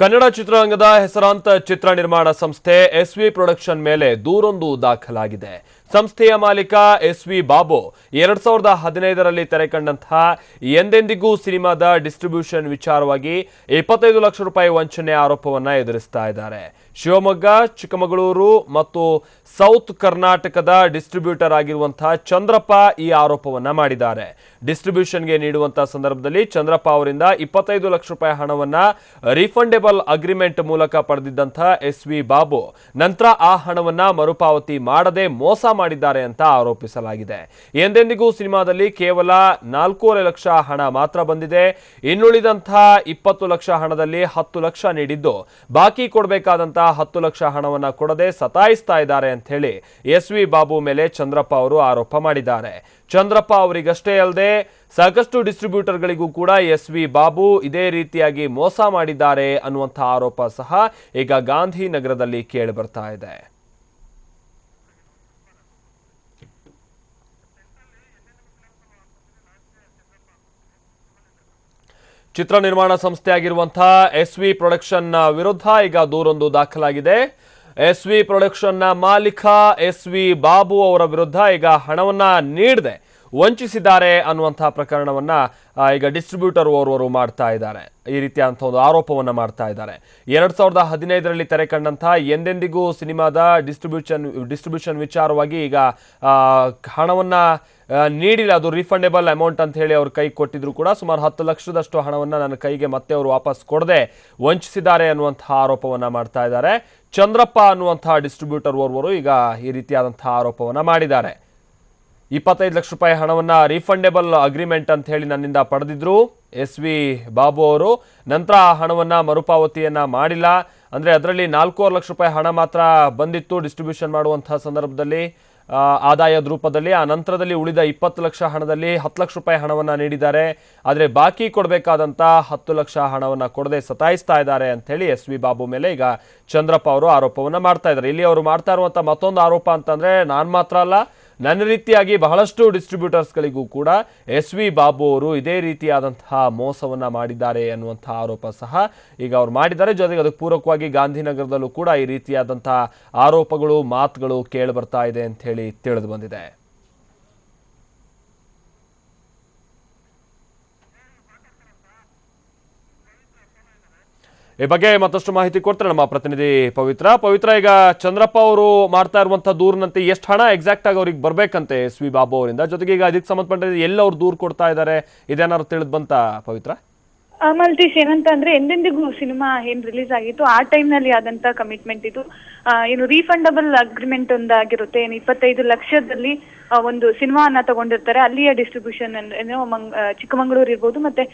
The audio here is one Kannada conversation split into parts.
ಕನ್ನಡ ಚಿತ್ರರಂಗದ ಹೆಸರಾಂತ ಚಿತ್ರ ನಿರ್ಮಾಣ ಸಂಸ್ಥೆ ಎಸ್ವಿ ಪ್ರೊಡಕ್ಷನ್ ಮೇಲೆ ದೂರೊಂದು ದಾಖಲಾಗಿದೆ. ಸಂಸ್ಥೆಯ ಮಾಲೀಕ ಎಸ್ವಿ ಬಾಬು 2015ರಲ್ಲಿ ತೆರೆ ಕಂಡಂತಹ ಎಂದೆಂದಿಗೂ ಸಿನಿಮಾದ ಡಿಸ್ಟ್ರಿಬ್ಯೂಷನ್ ವಿಚಾರವಾಗಿ 25 ಲಕ್ಷ ರೂಪಾಯಿ ವಂಚನೆ ಆರೋಪವನ್ನ ಎದುರಿಸ್ತಾ ಇದ್ದಾರೆ. ಶಿವಮೊಗ್ಗ, ಚಿಕ್ಕಮಗಳೂರು ಮತ್ತು ಸೌತ್ ಕರ್ನಾಟಕದ ಡಿಸ್ಟ್ರಿಬ್ಯೂಟರ್ ಆಗಿರುವಂತಹ ಚಂದ್ರಪ್ಪ ಈ ಆರೋಪವನ್ನ ಮಾಡಿದ್ದಾರೆ. ಡಿಸ್ಟ್ರಿಬ್ಯೂಷನ್ಗೆ ನೀಡುವಂತಹ ಸಂದರ್ಭದಲ್ಲಿ ಚಂದ್ರಪ್ಪ ಅವರಿಂದ 25 ಲಕ್ಷ ರೂಪಾಯಿ ಹಣವನ್ನ ರೀಫಂಡೇಬಲ್ ಅಗ್ರಿಮೆಂಟ್ ಮೂಲಕ ಪಡೆದಿದ್ದಂತಹ ಎಸ್ವಿ ಬಾಬು ನಂತರ ಆ ಹಣವನ್ನ ಮರುಪಾವತಿ ಮಾಡದೆ ಮೋಸ ಮಾಡಿದ್ದಾರೆ ಅಂತ ಆರೋಪಿಸಲಾಗಿದೆ. ಎಂದೆಂದಿಗೂ ಸಿನಿಮಾದಲ್ಲಿ ಕೇವಲ 4.5 ಲಕ್ಷ ಹಣ ಮಾತ್ರ ಬಂದಿದೆ. ಇನ್ನುಳಿದಂತಹ 20 ಲಕ್ಷ ಹಣದಲ್ಲಿ 10 ಲಕ್ಷ ನೀಡಿದ್ದು ಬಾಕಿ ಕೊಡಬೇಕಾದಂತಹ 10 ಲಕ್ಷ ಹಣವನ್ನ ಕೊಡದೆ ಸತಾಯಿಸ್ತಾ ಇದ್ದಾರೆ ಅಂತ ಹೇಳಿ ಎಸ್ವಿ ಬಾಬು ಮೇಲೆ ಚಂದ್ರಪ್ಪ ಅವರು ಆರೋಪ ಮಾಡಿದ್ದಾರೆ. ಚಂದ್ರಪ್ಪ ಅವರಿಗಷ್ಟೇ ಅಲ್ಲದೆ ಸಾಕಷ್ಟು ಡಿಸ್ಟ್ರಿಬ್ಯೂಟರ್ಗಳಿಗೂ ಕೂಡ ಎಸ್ವಿ ಬಾಬು ಇದೇ ರೀತಿಯಾಗಿ ಮೋಸ ಮಾಡಿದ್ದಾರೆ ಅನ್ನುವಂತಹ ಆರೋಪ ಸಹ ಈಗ ಗಾಂಧಿನಗರದಲ್ಲಿ ಕೇಳಿ ಬರ್ತಾ ಇದೆ. ಚಿತ್ರ ನಿರ್ಮಾಣ ಸಂಸ್ಥೆ ಆಗಿರುವಂತಹ ಎಸ್ವಿ ಪ್ರೊಡಕ್ಷನ್ ವಿರುದ್ಧ ಈಗ ದೂರೊಂದು ದಾಖಲಾಗಿದೆ. ಎಸ್ವಿ ಪ್ರೊಡಕ್ಷನ್ನ ಮಾಲೀಕ ಎಸ್ವಿ ಬಾಬು ಅವರ ವಿರುದ್ಧ ಈಗ ಹಣವನ್ನ ನೀಡದೆ ವಂಚಿಸಿದ್ದಾರೆ ಅನ್ನುವಂತಹ ಪ್ರಕರಣವನ್ನ ಈಗ ಡಿಸ್ಟ್ರಿಬ್ಯೂಟರ್ ಓರ್ವರು ಮಾಡ್ತಾ ಇದ್ದಾರೆ. ಈ ರೀತಿಯಾದಂಥ ಒಂದು ಆರೋಪವನ್ನ ಮಾಡ್ತಾ ಇದ್ದಾರೆ. 2015ರಲ್ಲಿ ತೆರೆ ಕಂಡಂತಹ ಎಂದೆಂದಿಗೂ ಸಿನಿಮಾದ ಡಿಸ್ಟ್ರಿಬ್ಯೂಷನ್ ವಿಚಾರವಾಗಿ ಈಗ ಹಣವನ್ನ ನೀಡಿಲ್ಲ, ಅದು ರಿಫಂಡೇಬಲ್ ಅಮೌಂಟ್ ಅಂತ ಹೇಳಿ ಅವ್ರ ಕೈ ಕೊಟ್ಟಿದ್ರು ಕೂಡ ಸುಮಾರು 10 ಲಕ್ಷದಷ್ಟು ಹಣವನ್ನ ನನ್ನ ಕೈಗೆ ಮತ್ತೆ ಅವರು ವಾಪಸ್ ಕೊಡದೆ ವಂಚಿಸಿದ್ದಾರೆ ಅನ್ನುವಂತಹ ಆರೋಪವನ್ನ ಮಾಡ್ತಾ ಇದ್ದಾರೆ. ಚಂದ್ರಪ್ಪ ಅನ್ನುವಂತಹ ಡಿಸ್ಟ್ರಿಬ್ಯೂಟರ್ ಓರ್ವರು ಈಗ ಈ ರೀತಿಯಾದಂತಹ ಆರೋಪವನ್ನ ಮಾಡಿದ್ದಾರೆ. 25 ಲಕ್ಷ ರೂಪಾಯಿ ಹಣವನ್ನ ರೀಫಂಡೇಬಲ್ ಅಗ್ರಿಮೆಂಟ್ ಅಂತ ಹೇಳಿ ನನ್ನಿಂದ ಪಡೆದಿದ್ರು ಎಸ್ವಿ ಬಾಬು ಅವರು. ನಂತರ ಆ ಹಣವನ್ನ ಮರುಪಾವತಿಯನ್ನ ಮಾಡಿಲ್ಲ. ಅಂದ್ರೆ ಅದರಲ್ಲಿ 4.5 ಲಕ್ಷ ರೂಪಾಯಿ ಹಣ ಮಾತ್ರ ಬಂದಿತ್ತು ಡಿಸ್ಟ್ರಿಬ್ಯೂಷನ್ ಮಾಡುವಂತಹ ಸಂದರ್ಭದಲ್ಲಿ ಆದಾಯದ ರೂಪದಲ್ಲಿ. ಆ ನಂತರದಲ್ಲಿ ಉಳಿದ 20 ಲಕ್ಷ ಹಣದಲ್ಲಿ 10 ಲಕ್ಷ ರೂಪಾಯಿ ಹಣವನ್ನ ನೀಡಿದ್ದಾರೆ. ಆದರೆ ಬಾಕಿ ಕೊಡಬೇಕಾದಂತ 10 ಲಕ್ಷ ಹಣವನ್ನ ಕೊಡದೆ ಸತಾಯಿಸ್ತಾ ಇದ್ದಾರೆ ಅಂತ ಹೇಳಿ ಎಸ್ವಿ ಬಾಬು ಮೇಲೆ ಈಗ ಚಂದ್ರಪ್ಪ ಅವರು ಆರೋಪವನ್ನ ಮಾಡ್ತಾ ಇದ್ದಾರೆ. ಇಲ್ಲಿ ಅವರು ಮಾಡ್ತಾ ಇರುವಂತ ಮತ್ತೊಂದು ಆರೋಪ ಅಂತಂದ್ರೆ ನಾನು ಮಾತ್ರ ಅಲ್ಲ, ನನ್ನ ರೀತಿಯಾಗಿ ಬಹಳಷ್ಟು ಡಿಸ್ಟ್ರಿಬ್ಯೂಟರ್ಸ್ಗಳಿಗೂ ಕೂಡ ಎಸ್ವಿ ಬಾಬು ಅವರು ಇದೇ ರೀತಿಯಾದಂತಹ ಮೋಸವನ್ನ ಮಾಡಿದ್ದಾರೆ ಅನ್ನುವಂತಹ ಆರೋಪ ಸಹ ಈಗ ಅವರು ಮಾಡಿದ್ದಾರೆ. ಜೊತೆಗೆ ಅದಕ್ಕೆ ಪೂರಕವಾಗಿ ಗಾಂಧಿನಗರದಲ್ಲೂ ಕೂಡ ಈ ರೀತಿಯಾದಂತಹ ಆರೋಪಗಳು ಮಾತುಗಳು ಕೇಳಿ ಬರ್ತಾ ಇದೆ ಅಂತ ಹೇಳಿ ತಿಳಿದು ಬಂದಿದೆ. ಈ ಬಗ್ಗೆ ಮತ್ತಷ್ಟು ಮಾಹಿತಿ ಕೊಡ್ತಾರೆ ನಮ್ಮ ಪ್ರತಿನಿಧಿ ಪವಿತ್ರ. ಈಗ ಚಂದ್ರಪ್ಪ ಅವರು ಮಾಡ್ತಾ ಇರುವಂತಹ ದೂರಿನಂತೆ ಎಷ್ಟು ಹಣ ಎಕ್ಸಾಕ್ಟ್ ಆಗಿ ಅವ್ರಿಗೆ ಬರ್ಬೇಕಂತೆ ಎಸ್ವಿ ಬಾಬು ಅವರಿಂದ, ಜೊತೆಗೆ ಈಗ ಅದಕ್ಕೆ ಸಂಬಂಧಪಟ್ಟ ಎಲ್ಲ ಅವ್ರು ದೂರು ಕೊಡ್ತಾ ಇದ್ದಾರೆ, ಇದೇನಾದ್ರು ತಿಳಿದ್ ಬಂತ ಪವಿತ್ರ? ಮಲ್ತೀಶ್, ಏನಂತ ಅಂದ್ರೆ ಎಂದೆಂದಿಗೂ ಸಿನಿಮಾ ಏನ್ ರಿಲೀಸ್ ಆಗಿತ್ತು ಆ ಟೈಮ್ ನಲ್ಲಿ ಆದಂತ ಕಮಿಟ್ಮೆಂಟ್ ಇದು. ಏನು ರೀಫಂಡಬಲ್ ಅಗ್ರಿಮೆಂಟ್ ಒಂದಾಗಿರುತ್ತೆ. ಏನು 25 ಲಕ್ಷದಲ್ಲಿ ಒಂದು ಸಿನಿಮಾವನ್ನ ತಗೊಂಡಿರ್ತಾರೆ. ಅಲ್ಲಿಯ ಡಿಸ್ಟ್ರಿಬ್ಯೂಷನ್ ಏನೋ ಚಿಕ್ಕಮಗಳೂರು ಇರ್ಬೋದು ಮತ್ತೆ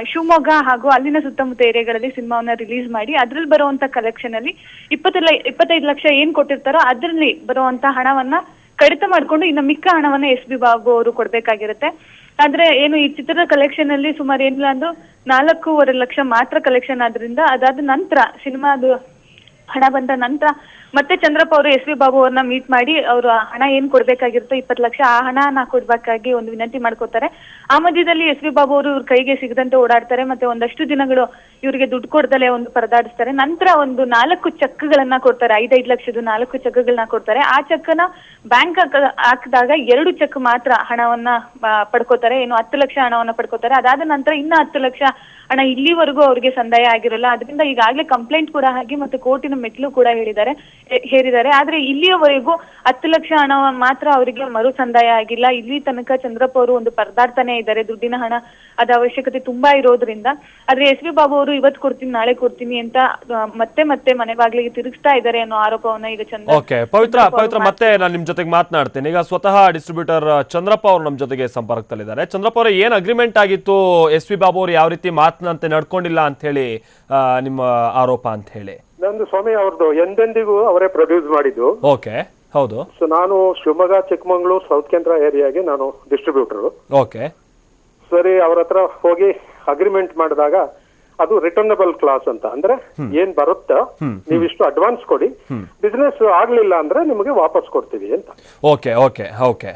ಶಿವಮೊಗ್ಗ ಹಾಗೂ ಅಲ್ಲಿನ ಸುತ್ತಮುತ್ತ ಏರಿಯಾಗಳಲ್ಲಿ ಸಿನಿಮಾವನ್ನ ರಿಲೀಸ್ ಮಾಡಿ ಅದ್ರಲ್ಲಿ ಬರುವಂತ ಕಲೆಕ್ಷನ್ ಅಲ್ಲಿ 25 ಲಕ್ಷ ಏನ್ ಕೊಟ್ಟಿರ್ತಾರೋ ಅದ್ರಲ್ಲಿ ಬರುವಂತ ಹಣವನ್ನ ಕಡಿತ ಮಾಡ್ಕೊಂಡು ಇನ್ನು ಮಿಕ್ಕ ಹಣವನ್ನ ಎಸ್ವಿ ಬಾಬು ಅವರು ಕೊಡ್ಬೇಕಾಗಿರುತ್ತೆ. ಆದ್ರೆ ಏನು ಈ ಚಿತ್ರದ ಕಲೆಕ್ಷನ್ ಅಲ್ಲಿ ಸುಮಾರು ಏನಿಲ್ಲ ಅಂದ್ರೂ 4.5 ಲಕ್ಷ ಮಾತ್ರ ಕಲೆಕ್ಷನ್ ಆದ್ರಿಂದ ಅದಾದ ನಂತರ ಸಿನಿಮಾದು ಹಣ ಬಂದ ನಂತರ ಮತ್ತೆ ಚಂದ್ರಪ್ಪ ಅವರು ಎಸ್ವಿ ಬಾಬು ಅವ್ರನ್ನ ಮೀಟ್ ಮಾಡಿ ಅವರು ಹಣ ಏನ್ ಕೊಡ್ಬೇಕಾಗಿರುತ್ತೋ 20 ಲಕ್ಷ ಆ ಹಣನ ಕೊಡ್ಬೇಕಾಗಿ ಒಂದು ವಿನಂತಿ ಮಾಡ್ಕೋತಾರೆ. ಆ ಮಧ್ಯದಲ್ಲಿ ಎಸ್ವಿ ಬಾಬು ಅವರು ಇವ್ರ ಕೈಗೆ ಸಿಗದಂತೆ ಓಡಾಡ್ತಾರೆ. ಮತ್ತೆ ಒಂದಷ್ಟು ದಿನಗಳು ಇವರಿಗೆ ದುಡ್ಡು ಕೊಡ್ದಲೆ ಒಂದು ಪರದಾಡಿಸ್ತಾರೆ. ನಂತರ ಒಂದು 4 ಚೆಕ್ಗಳನ್ನ ಕೊಡ್ತಾರೆ. 5 ಲಕ್ಷದ 4 ಚೆಕ್ಗಳನ್ನ ಕೊಡ್ತಾರೆ. ಆ ಚೆಕ್ನ ಬ್ಯಾಂಕ್ ಹಾಕಿದಾಗ 2 ಚೆಕ್ ಮಾತ್ರ ಹಣವನ್ನ ಪಡ್ಕೋತಾರೆ. ಏನು 10 ಲಕ್ಷ ಹಣವನ್ನ ಪಡ್ಕೋತಾರೆ. ಅದಾದ ನಂತರ ಇನ್ನ 10 ಲಕ್ಷ ಹಣ ಇಲ್ಲಿವರೆಗೂ ಅವ್ರಿಗೆ ಸಂದಾಯ ಆಗಿರಲ್ಲ. ಅದರಿಂದ ಈಗಾಗಲೇ ಕಂಪ್ಲೇಂಟ್ ಕೂಡ ಆಗಿ ಮತ್ತೆ ಕೋರ್ಟಿನ ಮೆಟ್ಲು ಕೂಡ ಹೇರಿದ್ದಾರೆ. ಆದ್ರೆ ಇಲ್ಲಿಯವರೆಗೂ 10 ಲಕ್ಷ ಹಣ ಮಾತ್ರ ಅವರಿಗೆ ಮರು ಸಂದಾಯ ಆಗಿಲ್ಲ. ಇಲ್ಲಿ ತನಕ ಚಂದ್ರಪ್ಪ ಅವರು ಒಂದು ಪರದಾಡ್ತಾನೆ ಇದ್ದಾರೆ. ದುಡ್ಡಿನ ಹಣ ಅದ ಅವಶ್ಯಕತೆ ತುಂಬಾ ಇರೋದ್ರಿಂದ. ಆದ್ರೆ ಎಸ್ವಿ ಬಾಬು ಅವರು ಇವತ್ತು ಕೊಡ್ತೀನಿ ನಾಳೆ ಕೊಡ್ತೀನಿ ಅಂತ ಮತ್ತೆ ಮನೆ ಬಾಗಿಲಿಗೆ ತಿರುಗಿಸ್ತಾ ಇದ್ದಾರೆ ಅನ್ನೋ ಆರೋಪವನ್ನ ಈಗ ಪವಿತ್ರ ಮತ್ತೆ ನಾನು ನಿಮ್ ಜೊತೆಗೆ ಮಾತನಾಡ್ತೇನೆ. ಈಗ ಸ್ವತಃ ಡಿಸ್ಟ್ರಿಬ್ಯೂಟರ್ ಚಂದ್ರಪ್ಪ ಅವರು ನಮ್ಮ ಜೊತೆಗೆ ಸಂಪರ್ಕದಲ್ಲಿದ್ದಾರೆ. ಚಂದ್ರಪ್ಪ ಅವರು ಏನ್ ಅಗ್ರಿಮೆಂಟ್ ಆಗಿತ್ತು, ಎಸ್ವಿ ಬಾಬು ಅವರು ಯಾವ ರೀತಿ ಮಾತನಂತೆ ನಡ್ಕೊಂಡಿಲ್ಲ ಅಂತ ಹೇಳಿ ನಿಮ್ಮ ಆರೋಪ ಅಂತ ಹೇಳಿ? ನಂದು ಸ್ವಾಮಿ ಅವ್ರದ್ದು ಎಂದೆಂದಿಗೂ ಅವರೇ ಪ್ರೊಡ್ಯೂಸ್ ಮಾಡಿದ್ದು. ಓಕೆ, ಹೌದು. ಸೊ ನಾನು ಶಿವಮೊಗ್ಗ, ಚಿಕ್ಕಮಗಳೂರು, ಸೌತ್ ಕೇಂದ್ರ ಏರಿಯಾಗೆ ನಾನು ಡಿಸ್ಟ್ರಿಬ್ಯೂಟರ್. ಓಕೆ, ಸರಿ, ಅವ್ರ ಹತ್ರ ಹೋಗಿ ಅಗ್ರಿಮೆಂಟ್ ಮಾಡಿದಾಗ ಅದು ರಿಟರ್ನಬಲ್ ಕ್ಲಾಸ್ ಅಂತ, ಅಂದ್ರೆ ಏನ್ ಬರುತ್ತಾ ನೀವಿಷ್ಟು ಅಡ್ವಾನ್ಸ್ ಕೊಡಿ, ಬಿಸ್ನೆಸ್ ಆಗ್ಲಿಲ್ಲ ಅಂದ್ರೆ ನಿಮಗೆ ವಾಪಸ್ ಕೊಡ್ತೀವಿ ಅಂತ. ಓಕೆ ಓಕೆ ಓಕೆ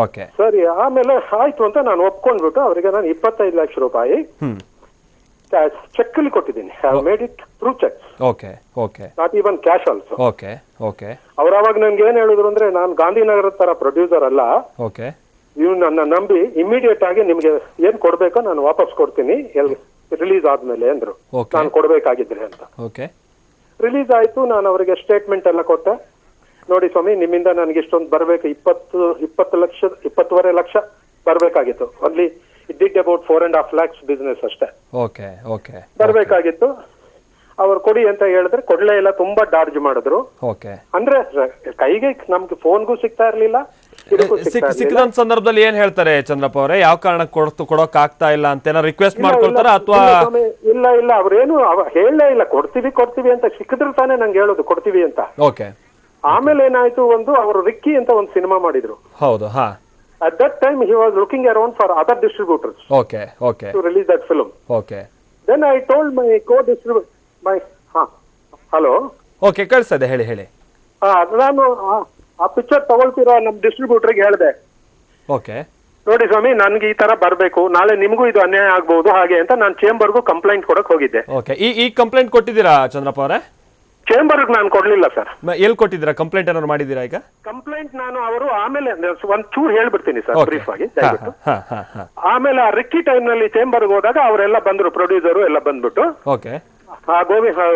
ಓಕೆ ಸರಿ, ಆಮೇಲೆ ಆಯ್ತು ಅಂತ ನಾನು ಒಪ್ಕೊಂಡ್ಬಿಟ್ಟು ಅವರಿಗೆ ನಾನು 25 ಲಕ್ಷ ರೂಪಾಯಿ ಚೆಕ್ ಅಲ್ಲಿ ಕೊಟ್ಟಿದ್ದೀನಿ. I have made it through cheques. Okay okay not even cash also. Okay okay. ಅವ್ರು ಅವಾಗ ನನ್ಗೆ ಏನ್ ಹೇಳಿದ್ರು ಅಂದ್ರೆ, ನಾನು ಗಾಂಧಿನಗರದ ತರ ಪ್ರೊಡ್ಯೂಸರ್ ಅಲ್ಲ, ಓಕೆ, ನೀವು ನನ್ನ ನಂಬಿ ಇಮಿಡಿಯೇಟ್ ಆಗಿ ನಿಮ್ಗೆ ಏನ್ ಕೊಡ್ಬೇಕೋ ನಾನು ವಾಪಸ್ ಕೊಡ್ತೀನಿ ರಿಲೀಸ್ ಆದ್ಮೇಲೆ ಅಂದ್ರು, ನಾನು ಕೊಡ್ಬೇಕಾಗಿದ್ರೆ ಅಂತ. ಓಕೆ, ರಿಲೀಸ್ ಆಯ್ತು. ನಾನು ಅವರಿಗೆ ಸ್ಟೇಟ್ಮೆಂಟ್ ಎಲ್ಲ ಕೊಟ್ಟೆ. ನೋಡಿ ಸ್ವಾಮಿ, ನಿಮ್ಮಿಂದ ನನಗೆ ಇಷ್ಟೊಂದು ಬರ್ಬೇಕು, 20-20.5 ಲಕ್ಷ ಬರ್ಬೇಕಾಗಿತ್ತು. ಅಲ್ಲಿ ಇಟ್ ಅಬೌಟ್ 4.5 lakhs ಬಿಸ್ನೆಸ್ ಅಷ್ಟೇ. ಓಕೆ ಓಕೆ, ಬರ್ಬೇಕಾಗಿತ್ತು. ಅವ್ರು ಕೊಡಿ ಅಂತ ಹೇಳಿದ್ರೆ ಕೊಡ್ಲೇ ಇಲ್ಲ, ತುಂಬಾ ಡಾರ್ಜ್ ಮಾಡಿದ್ರು. ಓಕೆ, ಅಂದ್ರೆ ಕೈಗೆ ನಮ್ಗೆ ಫೋನ್ಗೂ ಸಿಗ್ತಾ ಇರ್ಲಿಲ್ಲ. ಸಿಕ್ಕದಂತ ಸಂದರ್ಭದಲ್ಲಿ ಏನ್ ಹೇಳ್ತಾರೆ ಚಂದ್ರಪ್ಪ ಅವರೇ? ಯಾವ ಕಾರಣಕ್ಕೆ ಕೊಡೋಕ್ ಆಗ್ತಾ ಇಲ್ಲ ಅಂತ ರಿಕ್ವೆಸ್ಟ್ ಮಾಡ್ಕೊಳ್ತಾರ ಅಥವಾ? ಇಲ್ಲ ಇಲ್ಲ, ಅವ್ರೇನು ಹೇಳಲೇ ಇಲ್ಲ. ಕೊಡ್ತೀವಿ ಅಂತ. ಸಿಕ್ಕಿದ್ರು ತಾನೇ ನಂಗೆ ಹೇಳೋದು ಕೊಡ್ತೀವಿ ಅಂತ. ಓಕೆ. ಆಮೇಲೆ ಏನಾಯ್ತು, ಅವರು ರಿಕ್ಕಿ ಅಂತ ಒಂದು ಸಿನಿಮಾ ಮಾಡಿದ್ರು. ಹೌದು, ಹಾ. At that time he was looking around for other distributors. Okay, okay. To release that film. Okay. Then I told my co-distributor, hello. Okay, ಕಳಿಸ್ತಾ ಇದೆ, ಹೇಳಿ. ನಾನು ಆ ಪಿಕ್ಚರ್ ತಗೊಳ್ತಿರೋ ನಮ್ಮ ಡಿಸ್ಟ್ರಿಬ್ಯೂಟರ್ಗೆ ಹೇಳಿದೆ, ಓಕೆ, ನೋಡಿ ಸ್ವಾಮಿ, ನನ್ಗೆ ಈ ತರ ಬರ್ಬೇಕು, ನಾಳೆ ನಿಮಗೂ ಇದು ಅನ್ಯಾಯ ಆಗ್ಬಹುದು ಹಾಗೆ ಅಂತ ನಾನು ಚೇಂಬರ್ಗೂ ಕಂಪ್ಲೇಂಟ್ ಕೊಡಕ್ ಹೋಗಿದ್ದೆ. ಓಕೆ, ಈ ಕಂಪ್ಲೇಂಟ್ ಕೊಟ್ಟಿದ್ದೀರಾ ಚಂದ್ರಪ್ಪ ಅವರೇ? ಚೇಂಬರ್ ನಾನು ಕೊಡ್ಲಿಲ್ಲ ಸರ್. ಎಲ್ಲಿ ಕೊಟ್ಟಿದ್ದೀರಾ? ಕಂಪ್ಲೇಂಟ್ ಏನಾದ್ರು ಮಾಡಿದ್ದೀರಾ ಈಗ? ಕಂಪ್ಲೇಂಟ್ ನಾನು ಅವರು ಆಮೇಲೆ ಒಂದ್ ಚೂರು ಹೇಳ್ಬಿಡ್ತೀನಿ ಸರ್, ಬ್ರೀಫ್ ಆಗಿ ದಯವಿಟ್ಟು. ಆಮೇಲೆ ಆ ರಿಕ್ಕಿ ಟೈಮ್ ನಲ್ಲಿ ಚೇಂಬರ್ಗೆ ಹೋದಾಗ ಅವರೆಲ್ಲ ಬಂದ್ರು, ಪ್ರೊಡ್ಯೂಸರು ಎಲ್ಲ ಬಂದ್ಬಿಟ್ಟು. ಓಕೆ,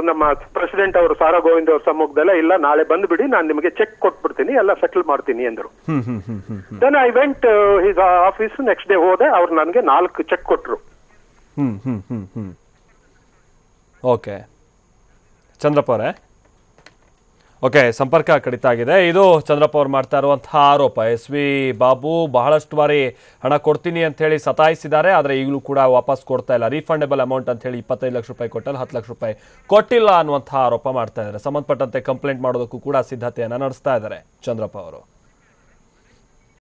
ನಮ್ಮ ಪ್ರೆಸಿಡೆಂಟ್ ಅವರು ಸಾರಾ ಗೋವಿಂದ್ ಅವ್ರ ಸಮ್ಮುಖದಲ್ಲ, ಇಲ್ಲ ನಾಳೆ ಬಂದ್ಬಿಡಿ, ನಾನು ನಿಮಗೆ ಚೆಕ್ ಕೊಟ್ಬಿಡ್ತೀನಿ, ಎಲ್ಲ ಸೆಟಲ್ ಮಾಡ್ತೀನಿ ಅಂದ್ರು. Then I went his office. Next day ಹೋದೆ, ಅವ್ರು ನನಗೆ 4 ಚೆಕ್ ಕೊಟ್ರು. ಓಕೆ ಚಂದ್ರಪ್ಪ ಅವರೇ, ಓಕೆ, ಸಂಪರ್ಕ ಕಡಿತ ಆಗಿದೆ. ಇದು ಚಂದ್ರಪ್ಪ ಅವ್ರು ಮಾಡ್ತಾ ಇರುವಂತಹ ಆರೋಪ. ಎಸ್ ವಿ ಬಾಬು ಬಹಳಷ್ಟು ಬಾರಿ ಹಣ ಕೊಡ್ತೀನಿ ಅಂತ ಹೇಳಿ ಸತಾಯಿಸಿದ್ದಾರೆ, ಆದರೆ ಈಗಲೂ ಕೂಡ ವಾಪಸ್ ಕೊಡ್ತಾ ಇಲ್ಲ. ರೀಫಂಡೇಬಲ್ ಅಮೌಂಟ್ ಅಂತ ಹೇಳಿ 25 ಲಕ್ಷ ರೂಪಾಯಿ ಕೊಟ್ಟಲ್ಲಿ 10 ಲಕ್ಷ ರೂಪಾಯಿ ಕೊಟ್ಟಿಲ್ಲ ಅನ್ನುವಂತಹ ಆರೋಪ ಮಾಡ್ತಾ ಇದ್ದಾರೆ. ಸಂಬಂಧಪಟ್ಟಂತೆ ಕಂಪ್ಲೇಂಟ್ ಮಾಡೋದಕ್ಕೂ ಕೂಡ ಸಿದ್ಧತೆಯನ್ನು ನಡೆಸ್ತಾ ಇದ್ದಾರೆ ಚಂದ್ರಪ್ಪ ಅವರು.